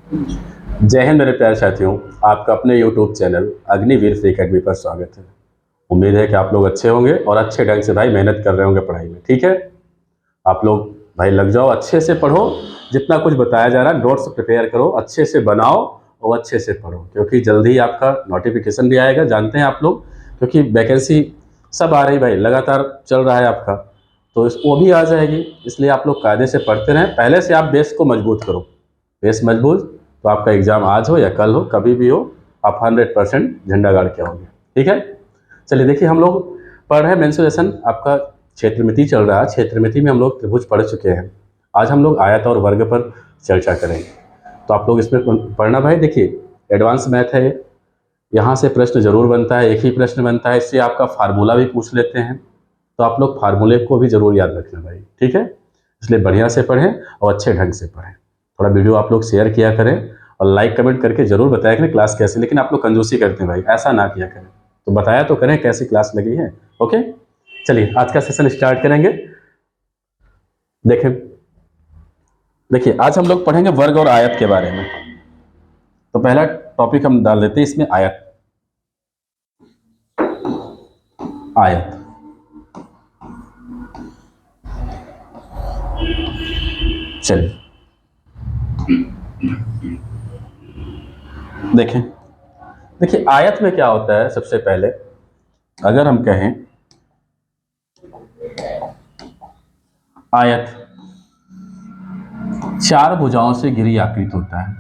जय हिंद मेरे प्यारे साथियों, आपका अपने YouTube channel Agniveer free academy पर स्वागत है। उम्मीद है कि आप लोग अच्छे होंगे और अच्छे ढंग से भाई मेहनत कर रहे होंगे पढ़ाई में। ठीक है, आप लोग भाई लग जाओ, अच्छे से पढ़ो। जितना कुछ बताया जा रहा है नोट्स प्रिपेयर करो, अच्छे से बनाओ और अच्छे से पढ़ो, क्योंकि जल्दी ही आपका नोटिफिकेशन भी आएगा। जानते हैं आप लोग, क्योंकि वैकेंसी सब आ रही भाई, लगातार चल रहा है आपका, तो वो भी आ जाएगी। इसलिए आप लोग कायदे से पढ़ते रहें। पहले से आप बेस को मजबूत करो। बेस मजबूत तो आपका एग्जाम आज हो या कल हो, कभी भी हो, आप 100% झंडा गाड़ के आओगे। ठीक है, चलिए देखिए, हम लोग पढ़ रहे हैं मेंसुरेशन। आपका क्षेत्रमिति चल रहा है। क्षेत्रमिति में हम लोग त्रिभुज पढ़ चुके हैं। आज हम लोग आयत और वर्ग पर चर्चा करेंगे। तो आप लोग इसमें पढ़ना भाई। देखिए, एडवांस मैथ है, यहाँ से प्रश्न जरूर बनता है। एक ही प्रश्न बनता है, इससे आपका फार्मूला भी पूछ लेते हैं। तो आप लोग फार्मूले को भी जरूर याद रखना भाई। ठीक है, इसलिए बढ़िया से पढ़ें और अच्छे ढंग से पढ़ें। थोड़ा वीडियो आप लोग शेयर किया करें और लाइक कमेंट करके जरूर बताया करें क्लास कैसी। लेकिन आप लोग कंजूसी करते हैं भाई, ऐसा ना किया करें। तो बताया तो करें कैसी क्लास लगी है। ओके, चलिए आज का सेशन स्टार्ट करेंगे। देखें, देखिए आज हम लोग पढ़ेंगे वर्ग और आयत के बारे में। तो पहला टॉपिक हम डाल देते हैं इसमें, आयत। आयत, चलिए देखें। देखिए आयत में क्या होता है, सबसे पहले अगर हम कहें आयत चार भुजाओं से घिरी आकृति होता है।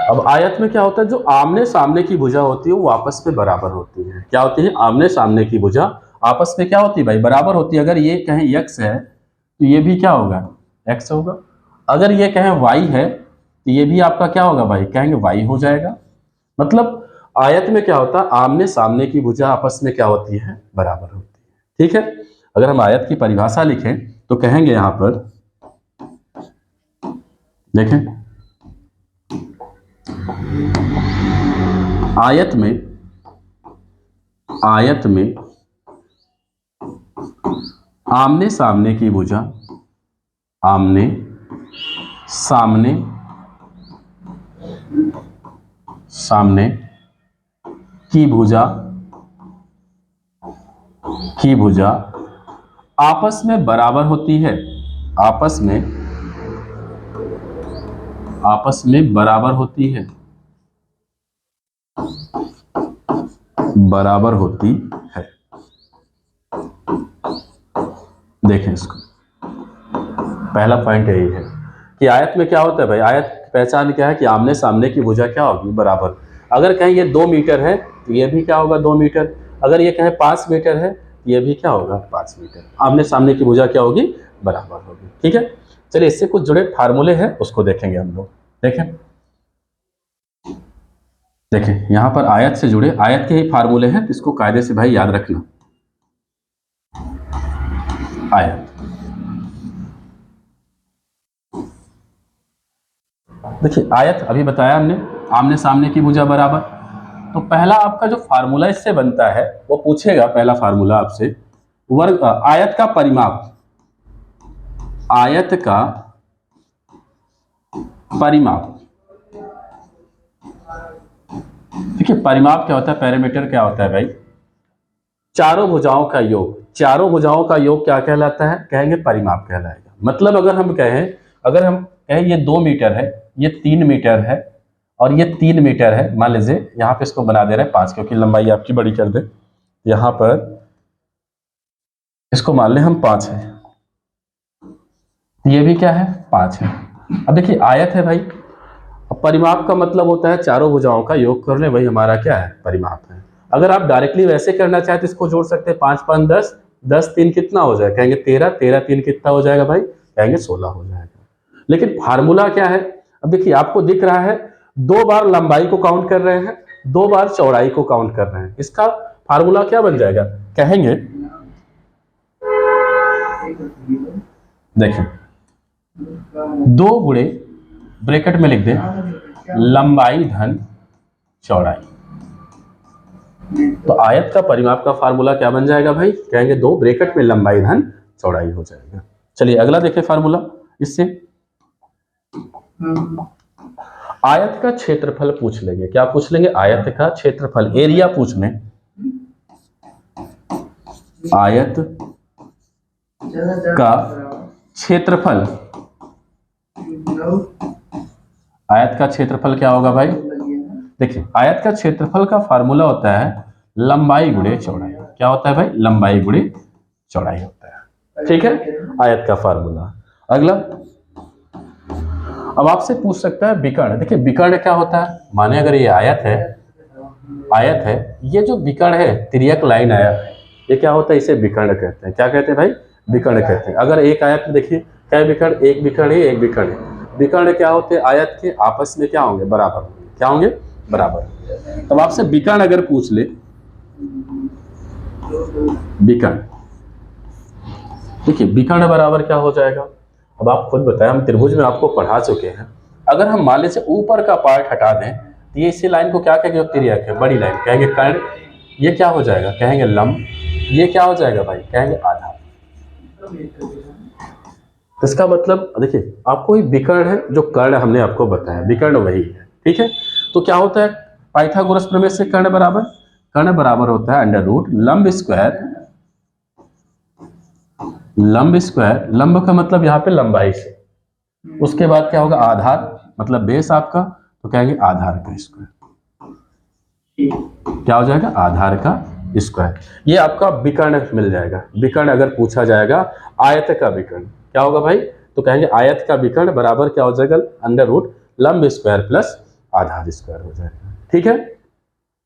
अब आयत में क्या होता है, जो आमने सामने की भुजा होती है वो आपस में बराबर होती है। क्या होती है? आमने सामने की भुजा आपस में क्या होती है भाई? बराबर होती है। अगर ये कहें x है तो ये भी क्या होगा? x होगा। अगर ये कहें y है तो ये भी आपका क्या होगा भाई? कहेंगे y हो जाएगा। मतलब आयत में क्या होता है, आमने सामने की भुजा आपस में क्या होती है? बराबर होती है। ठीक है, अगर हम आयत की परिभाषा लिखें तो कहेंगे यहां पर, देखें, आयत में आमने सामने की भुजा, आमने सामने सामने की भुजा आपस में बराबर होती है। आपस में बराबर होती है, बराबर होती है। देखें इसको, पहला पॉइंट यही है कि आयत में क्या होता है भाई? आयत की पहचान क्या है कि आमने सामने की भुजा क्या होगी? बराबर। अगर कहें ये 2 मीटर है तो ये भी क्या होगा? 2 मीटर। अगर ये कहें 5 मीटर है तो ये भी क्या होगा? 5 मीटर। आमने सामने की भुजा क्या होगी? बराबर होगी। ठीक है, चलिए इससे कुछ जुड़े फार्मूले हैं उसको देखेंगे हम लोग। देखें यहां पर आयत से जुड़े आयत के ही फार्मूले हैं, इसको कायदे से भाई याद रखना। आयत, देखिए आयत अभी बताया हमने, आमने सामने की भुजा बराबर। तो पहला आपका जो फार्मूला इससे बनता है वो पूछेगा, पहला फार्मूला आपसे, वर्ग आयत का परिमाप। आयत का परिमाप, देखिए परिमाप क्या होता है, पैरामीटर क्या होता है भाई? चारों भुजाओं का योग। चारों भुजाओं का योग क्या कहलाता है? कहेंगे परिमाप कहलाएगा। मतलब अगर हम कहें ये 2 मीटर है, ये 3 मीटर है और ये 3 मीटर है, मान लीजिए यहाँ पे इसको बना दे रहे हैं 5, क्योंकि लंबाई आपकी बड़ी कर दे। यहाँ पर इसको मान लें हम 5 है, ये भी क्या है? 5 है। अब देखिए आयत है भाई, अब परिमाप का मतलब होता है चारों भुजाओं का योग कर ले, वही हमारा क्या है? परिमाप है। अगर आप डायरेक्टली वैसे करना चाहें तो इसको जोड़ सकते हैं, 5 5 10, 10 3 कितना हो जाएगा? कहेंगे 13, 13 3 कितना हो जाएगा भाई? कहेंगे 16 हो जाएगा। लेकिन फार्मूला क्या है? अब देखिए आपको दिख रहा है 2 बार लंबाई को काउंट कर रहे हैं, 2 बार चौड़ाई को काउंट कर रहे हैं। इसका फार्मूला क्या बन जाएगा? कहेंगे, देखें, 2 गुणे, ब्रैकेट में लिख दें, लंबाई धन चौड़ाई। तो आयत का परिमाप का फार्मूला क्या बन जाएगा भाई? कहेंगे 2 ब्रैकेट में लंबाई धन चौड़ाई हो जाएगा। चलिए अगला देखें फार्मूला इससे। आयत का क्षेत्रफल पूछ लेंगे। क्या पूछ लेंगे? आयत का क्षेत्रफल, एरिया पूछ लें। आयत का क्षेत्रफल, आयत का क्षेत्रफल क्या होगा भाई? देखिए, आयत का क्षेत्रफल का फार्मूला होता है लंबाई गुणे चौड़ाई। क्या होता है भाई? लंबाई गुणे चौड़ाई होता है। ठीक है, आयत का फार्मूला। अगला, अब आपसे पूछ सकता है विकर्ण। देखिए, विकर्ण क्या होता है? माने अगर ये आयत है, आयत है, ये जो विकर्ण है, तिर्यक लाइन आया, ये क्या होता है? इसे विकर्ण कहते हैं। क्या कहते हैं भाई? विकर्ण कहते हैं। अगर एक आयत में देखिए क्या विकर्ण, एक विकर्ण है, एक विकर्ण है। विकर्ण क्या होते हैं? आयत के आपस में क्या होंगे? बराबर होंगे। क्या होंगे? बराबर। तब आपसे विकर्ण अगर पूछ ले, विकर्ण, देखिए विकर्ण बराबर क्या हो जाएगा? अब आप खुद बताएं, हम त्रिभुज में आपको पढ़ा चुके हैं। अगर हम मान लीजिए ऊपर का पार्ट हटा दें तो ये इसी लाइन को क्या कहेंगे? तिर्यक है, बड़ी लाइन कहेंगे कर्ण। ये क्या हो जाएगा? कहेंगे लंब। ये क्या हो जाएगा भाई? कहेंगे आधार। तो इसका मतलब देखिए, आपको एक विकर्ण है, जो कर्ण हमने आपको बताया, विकर्ण वही है। ठीक है, तो क्या होता है? पाइथागोरस प्रमेय से कर्ण बराबर, कर्ण बराबर होता है अंडर रूट लंब स्क्वायर, लंब स्क्वायर, लंब का मतलब यहाँ पे लंबाई से, उसके बाद क्या होगा? आधार, मतलब बेस आपका, तो कहेंगे आधार का स्क्वायर। क्या हो जाएगा? आधार का स्क्वायर। ये आपका विकर्ण मिल जाएगा। विकर्ण अगर पूछा जाएगा, आयत का विकर्ण क्या होगा भाई? तो कहेंगे आयत का विकर्ण बराबर क्या हो जाएगा? अंडर रूट लंब स्क्वायर प्लस आधार स्क्वायर हो जाएगा। ठीक है,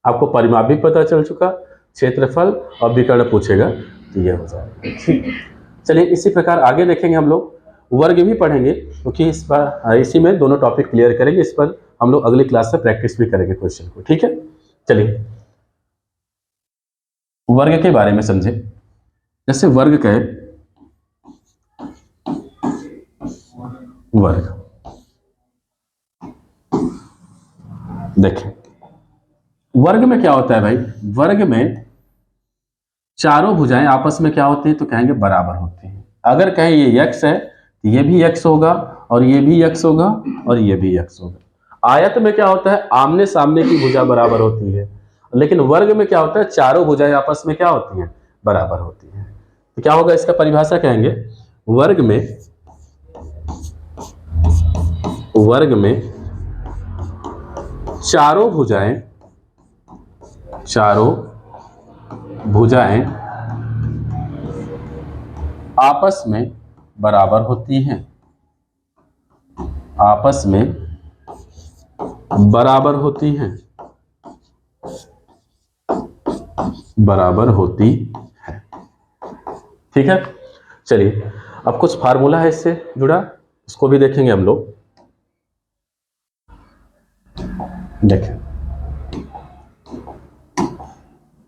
आपको परिमाप भी पता चल चुका, क्षेत्रफल और विकर्ण पूछेगा तो ये हो जाएगा। ठीक, चलिए इसी प्रकार आगे देखेंगे हम लोग, वर्ग भी पढ़ेंगे, क्योंकि इस बार इसी में दोनों टॉपिक क्लियर करेंगे। इस पर हम लोग अगली क्लास से प्रैक्टिस भी करेंगे क्वेश्चन को। ठीक है, चलिए वर्ग के बारे में समझे। जैसे वर्ग कहे, वर्ग, देखें वर्ग में क्या होता है भाई? वर्ग में चारों भुजाएं आपस में क्या होती है? तो कहेंगे बराबर होती हैं। अगर कहें ये x है तो ये भी x होगा, और ये भी x होगा, और ये भी x होगा। आयत में क्या होता है? आमने सामने की भुजा बराबर होती है, लेकिन वर्ग में क्या होता है? चारों भुजाएं आपस में क्या होती हैं? बराबर होती हैं। तो क्या होगा? इसका परिभाषा कहेंगे, वर्ग में, वर्ग में चारों भुजाएं, चारों भुजाएं आपस में बराबर होती हैं, आपस में बराबर होती हैं, बराबर होती है। ठीक है, चलिए अब कुछ फार्मूला है इससे जुड़ा, इसको भी देखेंगे हम लोग। देखें,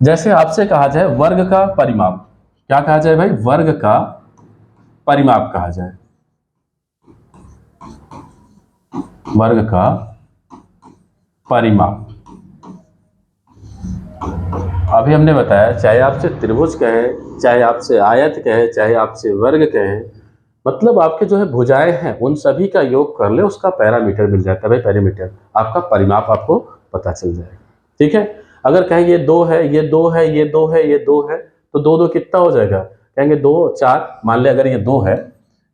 जैसे आपसे कहा जाए वर्ग का परिमाप, क्या कहा जाए भाई? वर्ग का परिमाप कहा जाए, वर्ग का परिमाप। अभी हमने बताया, चाहे आपसे त्रिभुज कहे, चाहे आपसे आयत कहे, चाहे आपसे वर्ग कहे, मतलब आपके जो है भुजाएं हैं उन सभी का योग कर ले, उसका पैरामीटर मिल जाता है भाई, पैरामीटर, आपका परिमाप आपको पता चल जाएगा। ठीक है, अगर कहें ये 2 है, ये 2 है, ये 2 है, ये 2 है, तो 2 2 कितना हो जाएगा? कहेंगे 2 4, मान ले अगर ये 2 है,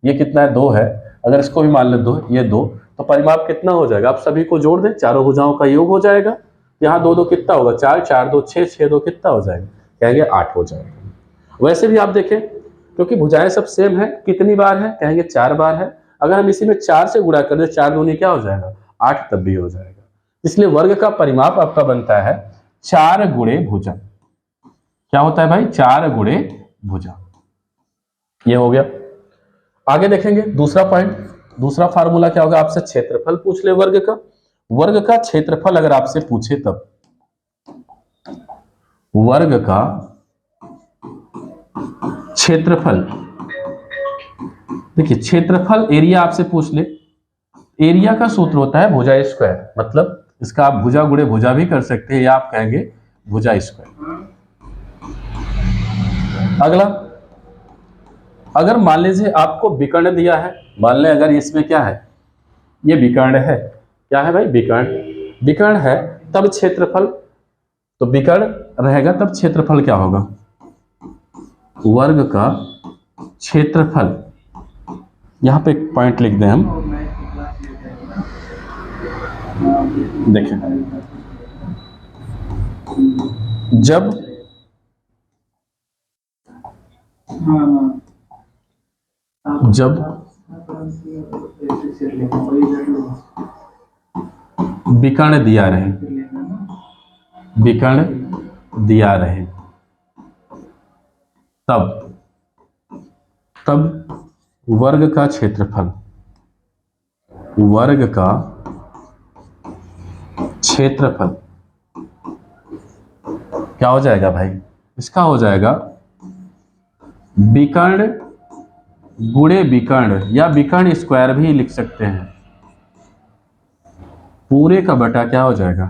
ये कितना है? 2 है, अगर इसको भी मान ले 2, ये 2, तो परिमाप कितना हो जाएगा? आप सभी को जोड़ दें, चारों भुजाओं का योग हो जाएगा। यहाँ 2 2 कितना होगा? 4 4 2 6 6 2 कितना हो जाएगा? कहेंगे 8 हो जाएगा। वैसे भी आप देखें, क्योंकि भुजाएं सब सेम है, कितनी बार है? कहेंगे 4 बार है। अगर हम इसी में 4 से गुणा कर दे, 4 दूनी क्या हो जाएगा? 8, तब भी हो जाएगा। इसलिए वर्ग का परिमाप आपका बनता है 4 गुणे भुजा। क्या होता है भाई? 4 गुणे भुजा। ये हो गया। आगे देखेंगे दूसरा पॉइंट, दूसरा फार्मूला क्या होगा? आपसे क्षेत्रफल पूछ ले वर्ग का, वर्ग का क्षेत्रफल अगर आपसे पूछे तब, वर्ग का क्षेत्रफल, देखिए क्षेत्रफल, एरिया आपसे पूछ ले, एरिया का सूत्र होता है भुजा स्क्वायर, मतलब इसका आप भुजा गुणे भुजा भी कर सकते हैं, या आप कहेंगे भुजा स्क्वायर। अगला, अगर मान लीजिए आपको विकर्ण दिया है, मान लें अगर इसमें क्या है? ये विकर्ण है, क्या है भाई, विकर्ण। विकर्ण है तब क्षेत्रफल, तो विकर्ण रहेगा तब क्षेत्रफल क्या होगा, वर्ग का क्षेत्रफल। यहां पे एक पॉइंट लिख दें हम, देखें जब जब विकर्ण दिया रहे, विकर्ण दिया रहे तब वर्ग का क्षेत्रफल, वर्ग का क्षेत्रफल क्या हो जाएगा भाई, इसका हो जाएगा विकर्ण गुणे विकर्ण, या विकर्ण स्क्वायर भी लिख सकते हैं, पूरे का बटा क्या हो जाएगा,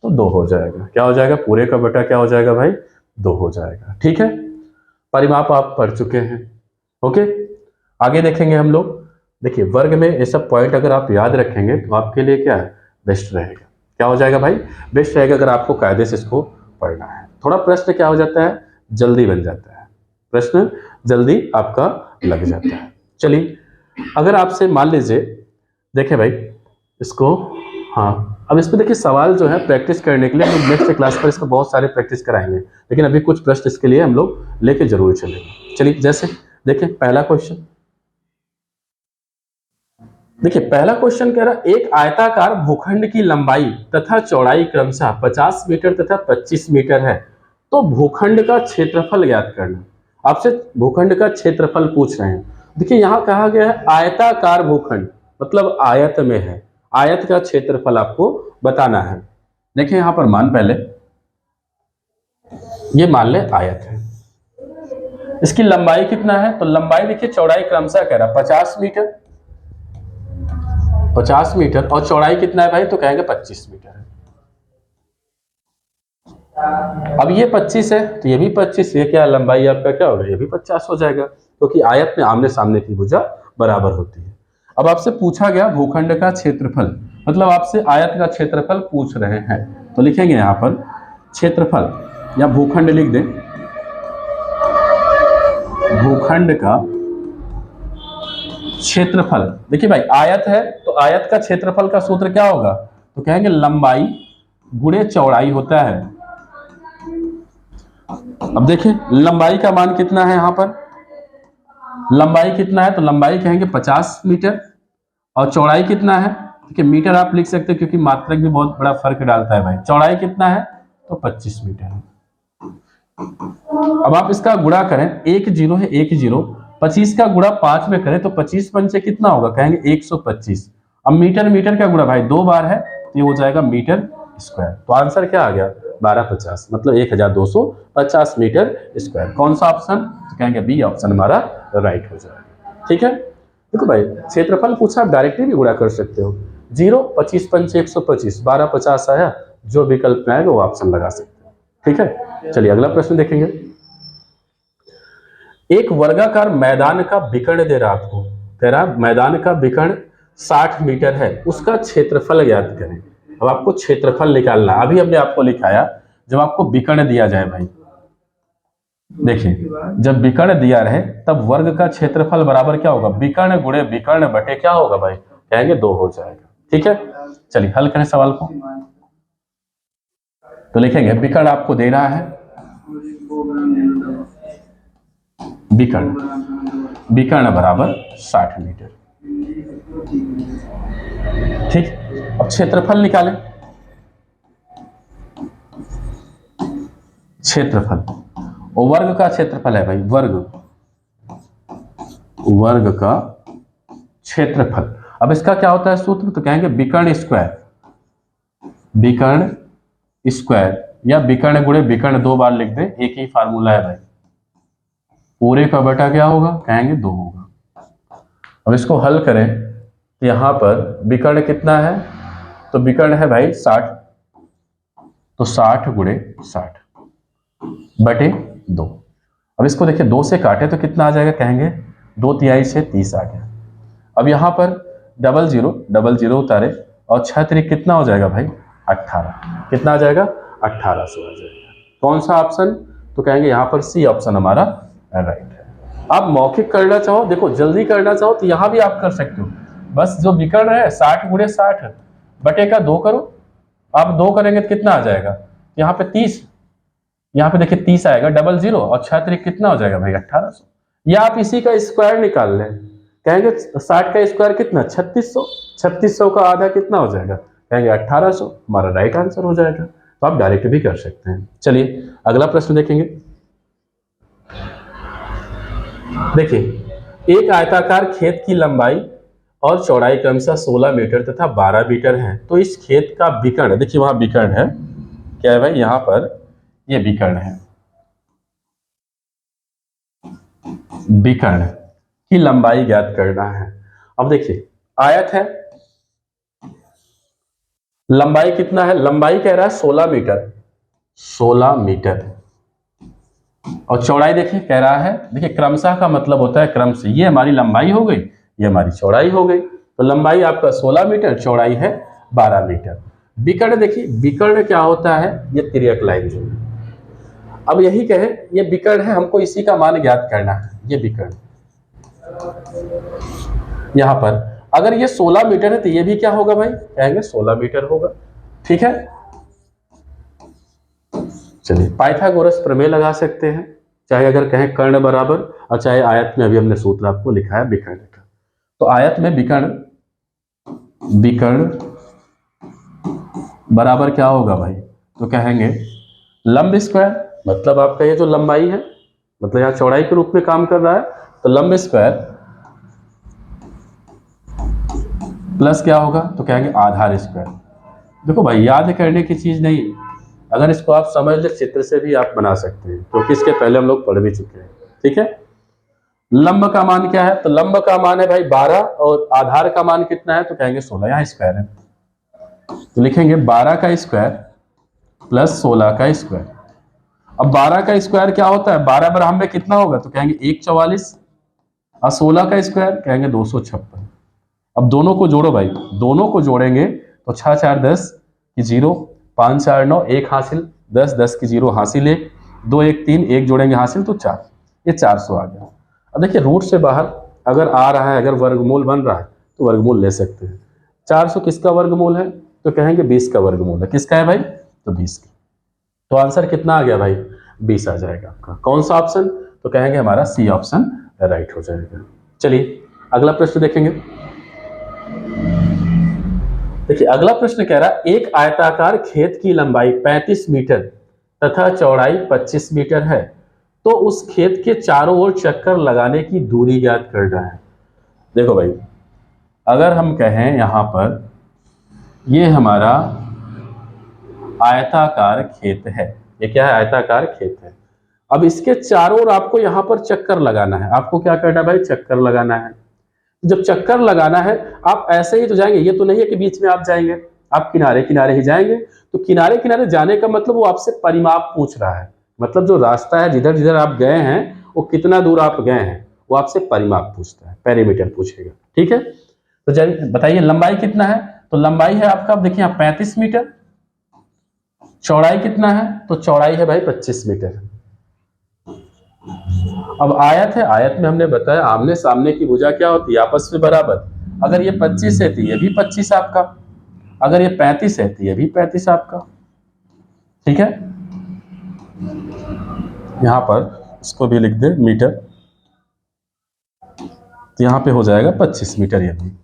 तो 2 हो जाएगा। क्या हो जाएगा, पूरे का बटा क्या हो जाएगा भाई, 2 हो जाएगा। ठीक है, परिमाप आप पढ़ चुके हैं। ओके, आगे देखेंगे हम लोग। देखिए वर्ग में ये सब पॉइंट अगर आप याद रखेंगे तो आपके लिए क्या है, बेस्ट रहेगा। क्या हो जाएगा भाई, बेस्ट रहेगा अगर आपको कायदे से इसको पढ़ना है। थोड़ा प्रश्न क्या हो जाता है, जल्दी बन जाता है, प्रश्न जल्दी आपका लग जाता है। चलिए, अगर आपसे मान लीजिए, देखें भाई इसको, हाँ अब इसमें देखिए सवाल जो है प्रैक्टिस करने के लिए हम लोग नेक्स्ट क्लास पर इसको बहुत सारे प्रैक्टिस कराएंगे, लेकिन अभी कुछ प्रश्न इसके लिए हम लोग लेके जरूर चलेंगे। चलिए, जैसे देखिए पहला क्वेश्चन, देखिए पहला क्वेश्चन कह रहा एक आयताकार भूखंड की लंबाई तथा चौड़ाई क्रमशः 50 मीटर तथा 25 मीटर है, तो भूखंड का क्षेत्रफल ज्ञात करना। आपसे भूखंड का क्षेत्रफल पूछ रहे हैं। देखिए यहां कहा गया है आयताकार भूखंड, मतलब आयत में है, आयत का क्षेत्रफल आपको बताना है। देखिए यहां पर मान, पहले ये मान ले आयत है, इसकी लंबाई कितना है, तो लंबाई देखिए चौड़ाई क्रमशः कह रहा 50 मीटर, 50 मीटर, और चौड़ाई कितना है भाई, तो कहेंगे 25 मीटर है। अब ये 25 है तो ये भी 25, ये क्या लंबाई आपका क्या होगा, ये भी 50 हो जाएगा, क्योंकि तो आयत में आमने सामने की भुजा बराबर होती है। अब आपसे पूछा गया भूखंड का क्षेत्रफल, मतलब आपसे आयत का क्षेत्रफल पूछ रहे हैं, तो लिखेंगे यहां पर क्षेत्रफल, या भूखंड लिख दें, भूखंड का क्षेत्रफल। देखिए भाई आयत है तो आयत का क्षेत्रफल का सूत्र क्या होगा, तो कहेंगे लंबाई गुणे चौड़ाई होता है। अब देखिए लंबाई का मान कितना है, यहां पर लंबाई कितना है, तो लंबाई कहेंगे 50 मीटर, और चौड़ाई कितना है, देखिए मीटर आप लिख सकते हैं क्योंकि मात्रक भी बहुत बड़ा फर्क डालता है भाई। चौड़ाई कितना है, तो 25 मीटर है। अब आप इसका गुणा करें, एक जीरो है, एक जीरो, 25 का गुणा 5 में करें तो 25 पंचे कितना होगा, कहेंगे 125। अब मीटर मीटर का गुणा भाई 2 बार है तो ये हो जाएगा मीटर स्क्वायर, तो आंसर क्या आ गया 1250, मतलब 1250 मीटर स्क्वायर। कौन सा ऑप्शन, तो कहेंगे बी ऑप्शन हमारा राइट हो जाएगा। ठीक है, देखो भाई क्षेत्रफल पूछा, आप डायरेक्टली भी गुणा कर सकते हो, 0 25 पंचे 125, 1250 आया, जो विकल्प में आएगा वो ऑप्शन लगा सकते हो। ठीक है, चलिए अगला प्रश्न देखेंगे। एक वर्गाकार मैदान का विकर्ण दे रहा आपको, कह रहा मैदान का विकर्ण 60 मीटर है, उसका क्षेत्रफल ज्ञात करें। अब आपको क्षेत्रफल निकालना, अभी हमने आपको लिखाया जब आपको विकर्ण दिया जाए भाई, देखिए जब विकर्ण दिया रहे तब वर्ग का क्षेत्रफल बराबर क्या होगा, विकर्ण गुणे विकर्ण बटे क्या होगा भाई, कहेंगे 2 हो जाएगा। ठीक है, चलिए हल करें सवाल को, तो लिखेंगे विकर्ण आपको दे रहा है, विकर्ण, विकर्ण बराबर 60 मीटर। ठीक, अब क्षेत्रफल निकालें, क्षेत्रफल, वर्ग का क्षेत्रफल है भाई, वर्ग, वर्ग का क्षेत्रफल। अब इसका क्या होता है सूत्र, तो कहेंगे विकर्ण स्क्वायर, विकर्ण स्क्वायर, या विकर्ण गुणे विकर्ण 2 बार लिख दें, एक ही फार्मूला है भाई, पूरे का बटा क्या होगा, कहेंगे 2 होगा। अब इसको हल करें तो यहां पर विकर्ण कितना है, तो विकर्ण है भाई 60, तो 60 गुणे 60 बटे 2। अब इसको देखिए 2 से काटे तो कितना आ जाएगा, कहेंगे 2 तिहाई से 30 आ गया। अब यहां पर डबल जीरो उतारे और 6 त्रिक कितना हो जाएगा भाई 18। कितना आ जाएगा 1800 आ जाएगा। कौन सा ऑप्शन, तो कहेंगे यहाँ पर सी ऑप्शन हमारा राइट है। आप मौखिक करना चाहो, देखो जल्दी करना चाहो तो यहाँ भी आप कर सकते हो। बस जो विकर्ण है 60 गुणे 60 बटे का 2 करो। आप 2 करेंगे तो कितना आ जाएगा, यहाँ पे 30, यहाँ पे देखिए 30 आएगा, डबल जीरो, और 6 त्रिक कितना हो जाएगा भाई 1800। या आप इसी का स्क्वायर निकाल लें, कहेंगे 60 का स्क्वायर कितना 3600, 3600 का आधा कितना हो जाएगा, कहेंगे 1800, हमारा राइट आंसर हो जाएगा। तो आप डायरेक्ट भी कर सकते हैं। चलिए अगला प्रश्न देखेंगे। देखिए एक आयताकार खेत की लंबाई और चौड़ाई क्रमशः 16 मीटर तथा 12 मीटर है, तो इस खेत का विकर्ण, देखिए वहां विकर्ण है, क्या है भाई यहाँ पर ये विकर्ण है, विकर्ण की लंबाई ज्ञात करना है। अब देखिए आयत है, लंबाई कितना है, लंबाई कह रहा है 16 मीटर, 16 मीटर, और चौड़ाई देखिए कह रहा है, देखिए क्रमशः का मतलब होता है क्रम से, ये हमारी लंबाई हो गई, ये हमारी चौड़ाई हो गई। तो लंबाई आपका 16 मीटर, चौड़ाई है 12 मीटर। विकर्ण देखिए, विकर्ण क्या होता है, ये तिर्यक लाइन जो है। अब यही कहे ये विकर्ण है, हमको इसी का मान ज्ञात करना है, ये विकर्ण। यहां पर अगर ये 16 मीटर है तो ये भी क्या होगा भाई, कहेंगे 16 मीटर होगा। ठीक है, चलिए पाइथागोरस प्रमेय लगा सकते हैं, चाहे अगर कहें कर्ण बराबर, और चाहे आयत में अभी हमने सूत्र आपको लिखा है विकर्ण का। तो आयत में विकर्ण, विकर्ण बराबर क्या होगा भाई, तो कहेंगे लंब स्क्वायर, मतलब आपका ये जो लंबाई है, मतलब यहाँ चौड़ाई के रूप में काम कर रहा है, तो लंब स्क्वायर प्लस क्या होगा, तो कहेंगे आधार स्क्वायर। देखो भाई याद करने की चीज नहीं, अगर इसको आप समझ ले चित्र से भी आप बना सकते हैं, क्योंकि इसके पहले हम लोग पढ़ भी चुके हैं। ठीक है, लंब का मान क्या है, तो लंब का मान है भाई 12, और आधार का मान कितना है, तो कहेंगे 16, यहाँ स्क्वायर है, तो लिखेंगे 12 का स्क्वायर प्लस 16 का स्क्वायर। अब 12 का स्क्वायर क्या होता है, 12 बराबर में कितना होगा, तो कहेंगे 144, और 16 का स्क्वायर कहेंगे 256। अब दोनों को जोड़ो भाई, दोनों को जोड़ेंगे तो 6 4 10 की 0, 5 4 9 1 हासिल, 10 10 की 0 हासिल 1, 2 1 3 1 जोड़ेंगे हासिल तो 4, ये 400 आ गया। अब देखिए रूट से बाहर अगर आ रहा है, अगर वर्गमूल बन रहा है तो वर्गमूल ले सकते हैं। 400 किसका वर्गमूल है, तो कहेंगे 20 का वर्गमूल है। किसका है भाई, तो 20 का। तो आंसर कितना आ गया भाई, 20 आ जाएगा आपका। कौन सा ऑप्शन, तो कहेंगे हमारा सी ऑप्शन राइट हो जाएगा। चलिए अगला प्रश्न देखेंगे। देखिए अगला प्रश्न कह रहा है एक आयताकार खेत की लंबाई 35 मीटर तथा चौड़ाई 25 मीटर है, तो उस खेत के चारों ओर चक्कर लगाने की दूरी ज्ञात करना है। देखो भाई अगर हम कहें यहां पर ये हमारा आयताकार खेत है, ये क्या है, आयताकार खेत है। अब इसके चारों ओर आपको यहां पर चक्कर लगाना है, आपको क्या करना है भाई, चक्कर लगाना है। जब चक्कर लगाना है आप ऐसे ही तो जाएंगे, ये तो नहीं है कि बीच में आप जाएंगे, आप किनारे किनारे ही जाएंगे। तो किनारे किनारे जाने का मतलब वो आपसे परिमाप पूछ रहा है, मतलब जो रास्ता है जिधर जिधर आप गए हैं वो कितना दूर आप गए हैं, वो आपसे परिमाप पूछता है, पेरीमीटर पूछेगा। ठीक है, तो चलिए बताइए लंबाई कितना है, तो लंबाई है आपका, देखिए यहाँ 35 मीटर, चौड़ाई कितना है, तो चौड़ाई है भाई 25 मीटर। अब आयत है, आयत में हमने बताया आमने सामने की भुजा क्या होती है, आपस में बराबर। अगर ये 25 है तो ये भी 25 आपका, अगर ये 35 है तो ये भी 35 आपका। ठीक है, यहां पर इसको भी लिख दे मीटर, तो यहां पे हो जाएगा 25 मीटर ये भी।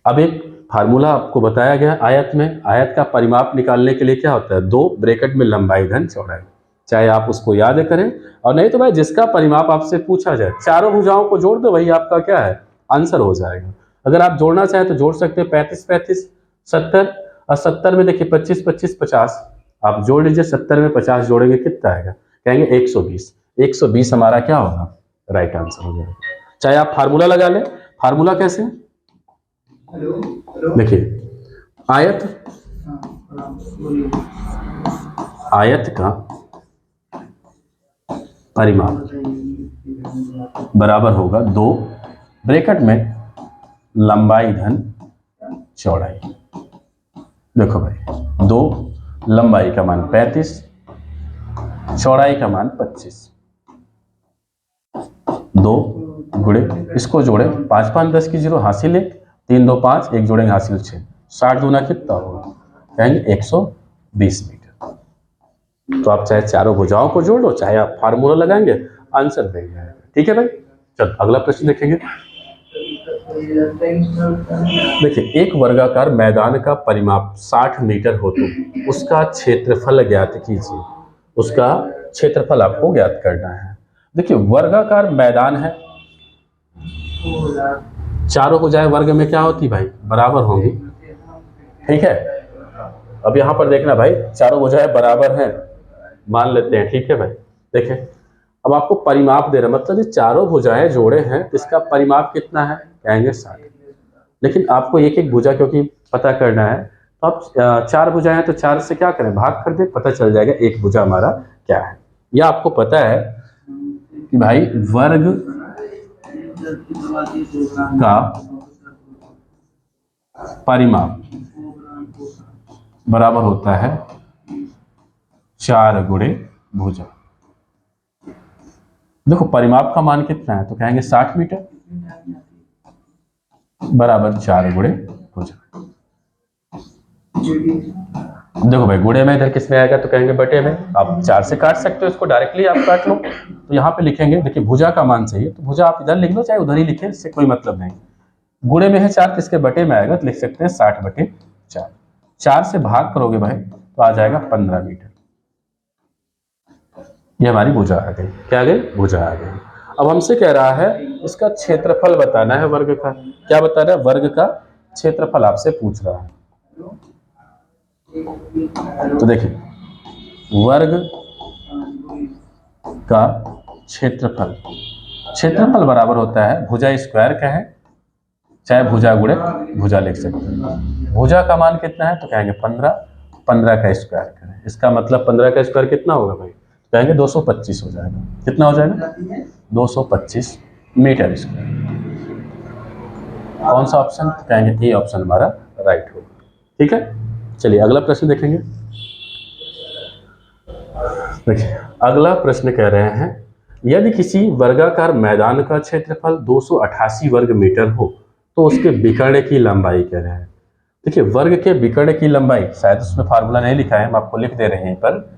अब एक फार्मूला आपको बताया गया आयत में, आयत का परिमाप निकालने के लिए क्या होता है, 2 ब्रैकेट में लंबाई धन चौड़ाई, चाहे आप उसको याद करें और नहीं तो भाई जिसका परिमाप आपसे पूछा जाए चारों भुजाओं को जोड़ दो, वही आपका क्या है आंसर हो जाएगा। अगर आप जोड़ना चाहें तो जोड़ सकते हैं 35 35 70, और 70 में देखिए 25 25 50, आप जोड़ लीजिए, 70 में 50 जोड़ेंगे कितना आएगा, कहेंगे 120, 120 हमारा क्या होगा, राइट आंसर हो जाएगा। चाहे आप फार्मूला लगा लें, फार्मूला कैसे, देखिए आयत, आयत का परिमाप बराबर होगा 2 ब्रैकेट में लंबाई धन चौड़ाई। देखो भाई 2, लंबाई का मान 35, चौड़ाई का मान 25। 2 गुणे, इसको जोड़े, 5 5 10 की 0 हासिल 1, 3 2 5, 1 जोड़ेंगे हासिल 6, 60 दूना कितना होगा, कहेंगे 120 मीटर। तो आप चाहे चारों भुजाओं को जोड़ लो, चाहे आप फार्मूला लगाएंगे, आंसर देंगे। ठीक है भाई, चलो अगला प्रश्न देखेंगे। देखिए, एक वर्गाकार मैदान का परिमाप 60 मीटर हो तो उसका क्षेत्रफल ज्ञात कीजिए। उसका क्षेत्रफल आपको ज्ञात करना है। देखिए, वर्गाकार मैदान है, चारों भुजाएं वर्ग में क्या होती भाई, बराबर होंगी। ठीक है, अब यहां पर देखना भाई, चारों भुजाएं बराबर हैं, मान लेते हैं। ठीक है भाई, देखें, अब आपको परिमाप दे रहा है, मतलब ये चारों भुजाएं जोड़े हैं, इसका परिमाप कितना है, कहेंगे 60। लेकिन आपको एक एक भुजा क्योंकि पता करना है, तो आप 4 भुजाएं हैं तो 4 से क्या करें, भाग कर दे, पता चल जाएगा एक भुजा हमारा क्या है। या आपको पता है कि भाई वर्ग का परिमाप बराबर होता है 4 गुणे भुजा। देखो परिमाप का मान कितना है, तो कहेंगे 60 मीटर बराबर 4 गुणे भुजा। देखो भाई गुणे में इधर किसमें आएगा, तो कहेंगे बटे में। आप 4 से काट सकते हो, इसको डायरेक्टली आप काट लो। तो यहाँ पे लिखेंगे, देखिए भुजा का मान चाहिए तो भुजा आप इधर लिख लो, चाहे उधर ही लिखें, इससे कोई मतलब नहीं। गुणे में है 4 तो इसके बटे में आएगा, तो लिख सकते हैं 60 बटे 4। 4 से भाग करोगे भाई तो आ जाएगा 15 मीटर। ये हमारी भुजा आ गई। क्या आ गई, भुजा आ गई। अब हमसे कह रहा है इसका क्षेत्रफल बताना है वर्ग का। क्या बता रहा है, वर्ग का क्षेत्रफल आपसे पूछ रहा है। तो देखिए, वर्ग का क्षेत्रफल, क्षेत्रफल बराबर होता है भुजा स्क्वायर का है, चाहे भुजा गुणे भुजा लिख सकते हैं। भुजा का मान कितना है, तो कहेंगे 15, 15 का स्क्वायर करें, इसका मतलब 15 का स्क्वायर कितना होगा भाई, कहेंगे 225 हो जाएगा। कितना हो जाएगा, 225 मीटर स्क्वायर। कौन सा ऑप्शन, कहेंगे ए ऑप्शन हमारा राइट होगा। ठीक है, चलिए अगला प्रश्न देखेंगे। देखिए, अगला प्रश्न कह रहे हैं, यदि किसी वर्गाकार मैदान का क्षेत्रफल 288 वर्ग मीटर हो तो उसके विकर्ण की लंबाई कह रहे हैं। देखिए, वर्ग के विकर्ण की लंबाई, शायद उसमें फार्मूला नहीं लिखा है, हम आपको लिख दे रहे हैं, पर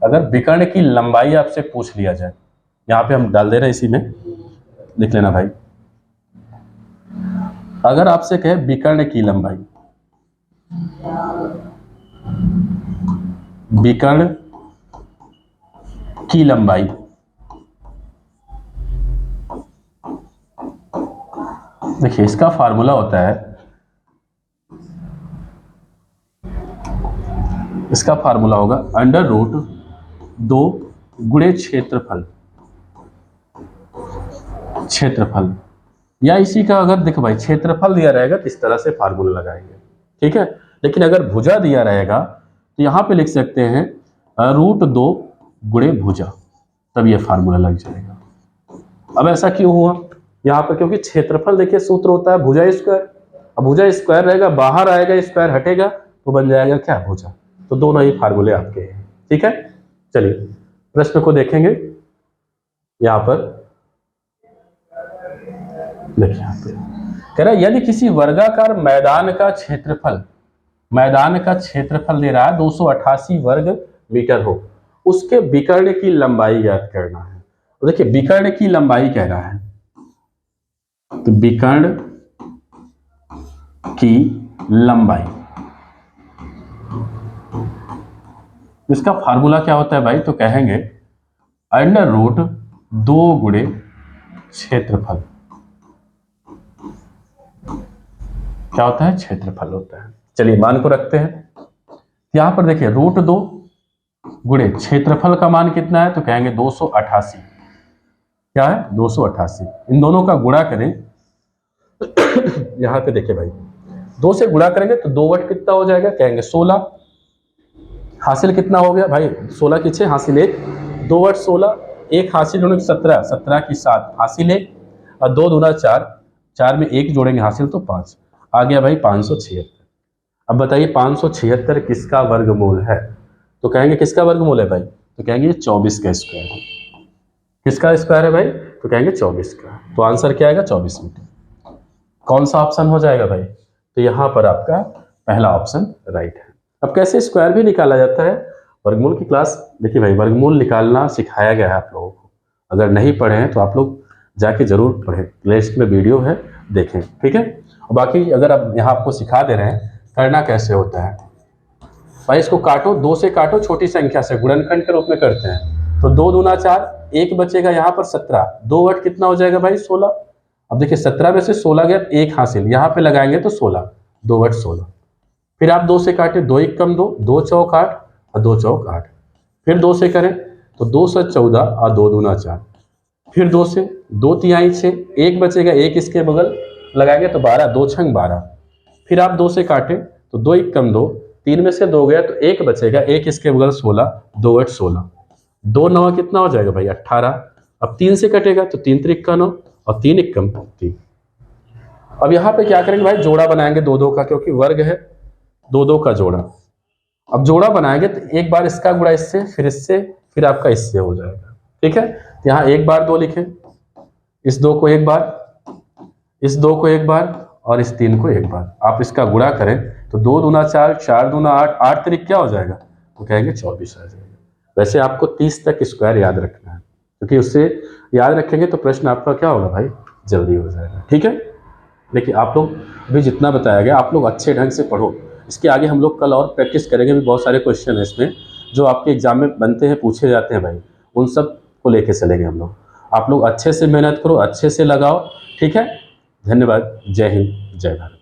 अगर विकर्ण की लंबाई आपसे पूछ लिया जाए, यहाँ पे हम डाल दे रहे हैं, इसी में लिख लेना भाई। अगर आपसे कहे विकर्ण की लंबाई, विकर्ण की लंबाई, देखिए इसका फार्मूला होता है, इसका फार्मूला होगा √2 गुणे क्षेत्रफल, क्षेत्रफल। या इसी का अगर देखो भाई क्षेत्रफल दिया रहेगा तो इस तरह से फार्मूला लगाएंगे। ठीक है, लेकिन अगर भुजा दिया रहेगा तो यहां पे लिख सकते हैं √2 गुणे भुजा, तब ये फार्मूला लग जाएगा। अब ऐसा क्यों हुआ यहाँ पर, क्योंकि क्षेत्रफल देखिए सूत्र होता है भुजा स्क्वायर। अब भुजा स्क्वायर रहेगा, बाहर आएगा, स्क्वायर हटेगा तो बन जाएगा क्या, भुजा। तो दोनों ही फार्मूले आपके हैं। ठीक है, चलिए प्रश्न को देखेंगे। यहाँ पर देखिए, यहाँ पे कह रहा है यदि किसी वर्गाकार मैदान का क्षेत्रफल, मैदान का क्षेत्रफल दे रहा है 288 वर्ग मीटर हो, उसके विकर्ण की लंबाई ज्ञात करना है। तो देखिए विकर्ण की लंबाई कह रहा है, तो विकर्ण की लंबाई, इसका फार्मूला क्या होता है भाई, तो कहेंगे √2 गुणे क्षेत्रफल। क्या होता है, क्षेत्रफल होता है। चलिए मान को रखते हैं, यहां पर देखिए √2 गुणे क्षेत्रफल का मान कितना है, तो कहेंगे 288। क्या है, 288। इन दोनों का गुणा करें यहां पे देखिए भाई 2 से गुणा करेंगे तो 2 वट कितना हो जाएगा, कहेंगे 16। हासिल कितना हो गया भाई, 16 की 6 हासिल 1, 2 वट 16, 1 हासिल 17, 17 की 7 हासिल 1, और 2 दूना 4, 4 में 1 जोड़ेंगे हासिल तो 5, आ गया भाई 576। अब बताइए 576 किसका वर्गमूल है? तो कहेंगे किसका वर्गमूल है भाई? तो कहेंगे 24 का स्क्वायर है। किसका स्क्वायर है भाई? तो कहेंगे 24 का। तो आंसर क्या आएगा? 24 मीटर। कौन सा ऑप्शन हो जाएगा भाई? तो यहाँ पर आपका पहला ऑप्शन राइट है। अब कैसे स्क्वायर भी निकाला जाता है, वर्गमूल की क्लास देखिए भाई, वर्गमूल निकालना सिखाया गया है आप लोगों को। अगर नहीं पढ़े हैं तो आप लोग जाके जरूर पढ़ें, प्लेलिस्ट में वीडियो है, देखें, ठीक है। और बाकी अगर अब यहाँ आपको सिखा दे रहे हैं करना कैसे होता है भाई, इसको काटो, 2 से काटो, छोटी संख्या से गुणनखंड के रूप में करते हैं। तो 2 दूना 4, 1 बचेगा यहाँ पर 17, 2 वट कितना हो जाएगा भाई? 16। अब देखिए 17 में से 16 गया, 1 हासिल, यहाँ पे लगाएंगे तो 16, 2 वट 16। फिर आप 2 से काटे, 2 1 कम 2, 2 चौक 8 और 2 चौक 8। फिर 2 से करें तो 2 से 14 और 2 दूना 4। फिर 2 से 2 तिहाई 6, 1 बचेगा, 1 इसके बगल लगाएंगे तो 12, 2 छंग 12। फिर आप 2 से काटें तो 2 1 कम 2, 3 में से 2 गया तो 1 बचेगा, 1 इसके बगल 16, 2 8 16, 2 9 कितना हो जाएगा भाई? 18। अब 3 से कटेगा तो 3 3 का 9 और 3 1 कम 3। अब यहाँ पे क्या करेंगे भाई? जोड़ा बनाएंगे 2 2 का, क्योंकि वर्ग है, 2 2 का जोड़ा। अब जोड़ा बनाएंगे तो एक बार इसका गुणा इससे, फिर इससे, फिर आपका इससे हो जाएगा, ठीक है। तो यहाँ 1 बार 2 लिखें, इस 2 को 1 बार, इस 2 को 1 बार और इस 3 को 1 बार। आप इसका गुणा करें तो 2 दूना 4, 4 दूना 8, 8 त्रिक क्या हो जाएगा? तो कहेंगे 24 आ जाएगा। वैसे आपको 30 तक स्क्वायर याद रखना है, क्योंकि उससे याद रखेंगे तो प्रश्न आपका क्या होगा भाई? जल्दी हो जाएगा, ठीक है। देखिए आप लोग अभी जितना बताया गया आप लोग अच्छे ढंग से पढ़ो। इसके आगे हम लोग कल और प्रैक्टिस करेंगे, भी बहुत सारे क्वेश्चन है इसमें जो आपके एग्जाम में बनते हैं, पूछे जाते हैं भाई, उन सब को लेके चलेंगे हम लोग। आप लोग अच्छे से मेहनत करो, अच्छे से लगाओ, ठीक है। धन्यवाद। जय हिंद, जय भारत।